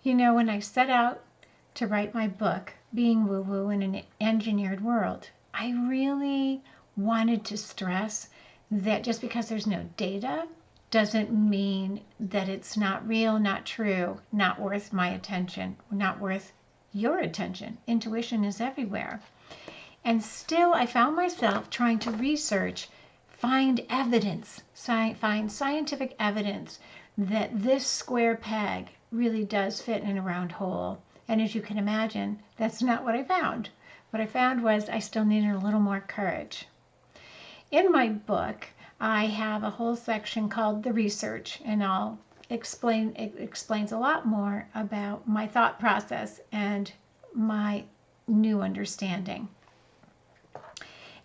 You know, when I set out to write my book, Being Woo-Woo in an Engineered World, I really wanted to stress that just because there's no data doesn't mean that it's not real, not true, not worth my attention, not worth your attention. Intuition is everywhere. And still, I found myself trying to research, find evidence, find scientific evidence that this square peg really does fit in a round hole. And as you can imagine, that's not what I found. What I found was I still needed a little more courage. In my book, I have a whole section called The Research, and it explains a lot more about my thought process and my new understanding.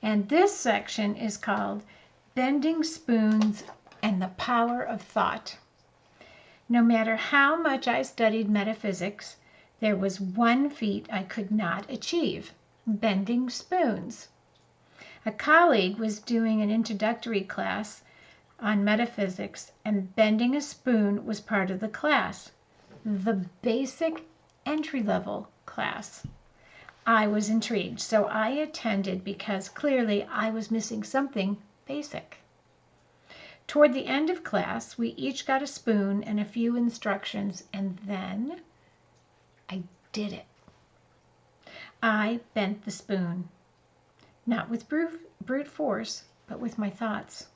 And this section is called Bending Spoons and the Power of Thought. No matter how much I studied metaphysics, there was one feat I could not achieve: bending spoons. A colleague was doing an introductory class on metaphysics, and bending a spoon was part of the class, the basic entry-level class. I was intrigued, so I attended because clearly I was missing something basic. Toward the end of class, we each got a spoon and a few instructions, and then I did it. I bent the spoon, not with brute force, but with my thoughts.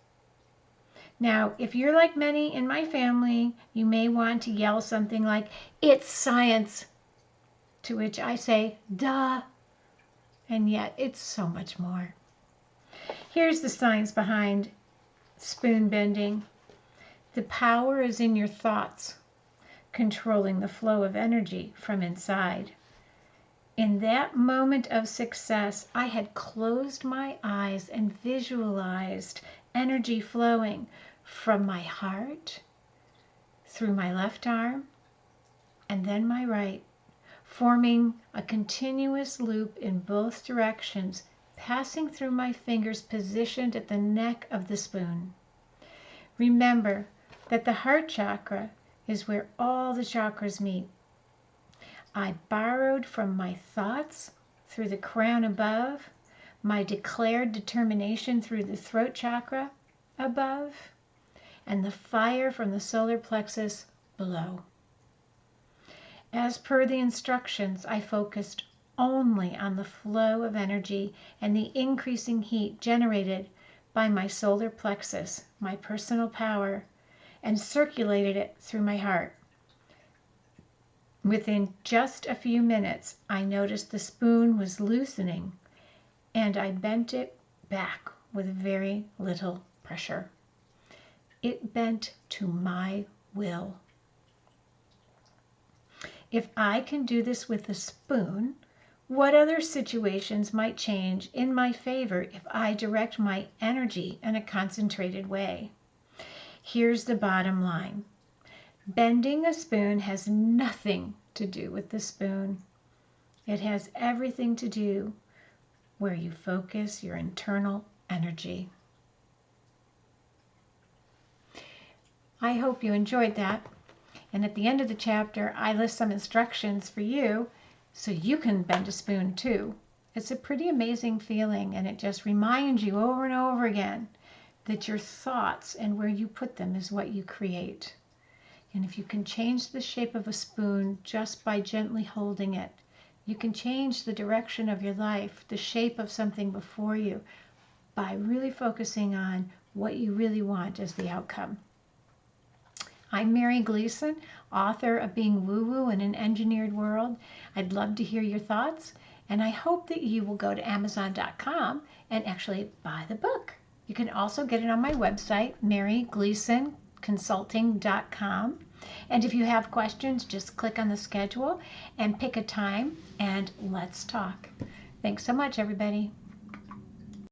Now, if you're like many in my family, you may want to yell something like, "It's science!" To which I say, "Duh!" And yet it's so much more. Here's the science behind spoon bending. The power is in your thoughts, controlling the flow of energy from inside. In that moment of success, I had closed my eyes and visualized energy flowing from my heart, through my left arm, and then my right, forming a continuous loop in both directions, passing through my fingers positioned at the neck of the spoon. Remember that the heart chakra is where all the chakras meet. I borrowed from my thoughts through the crown above, my declared determination through the throat chakra above, and the fire from the solar plexus below. As per the instructions, I focused only on the flow of energy and the increasing heat generated by my solar plexus, my personal power, and circulated it through my heart. Within just a few minutes, I noticed the spoon was loosening, and I bent it back with very little pressure. It bent to my will. If I can do this with a spoon, what other situations might change in my favor if I direct my energy in a concentrated way? Here's the bottom line. Bending a spoon has nothing to do with the spoon. It has everything to do where you focus your internal energy. I hope you enjoyed that. And at the end of the chapter, I list some instructions for you so you can bend a spoon too. It's a pretty amazing feeling, and it just reminds you over and over again that your thoughts and where you put them is what you create. And if you can change the shape of a spoon just by gently holding it, you can change the direction of your life, the shape of something before you, by really focusing on what you really want as the outcome. I'm Mary Gleason, author of Being Woo-Woo in an Engineered World. I'd love to hear your thoughts, and I hope that you will go to Amazon.com and actually buy the book. You can also get it on my website, marygleasonconsulting.com. And if you have questions, just click on the schedule and pick a time, and let's talk. Thanks so much, everybody.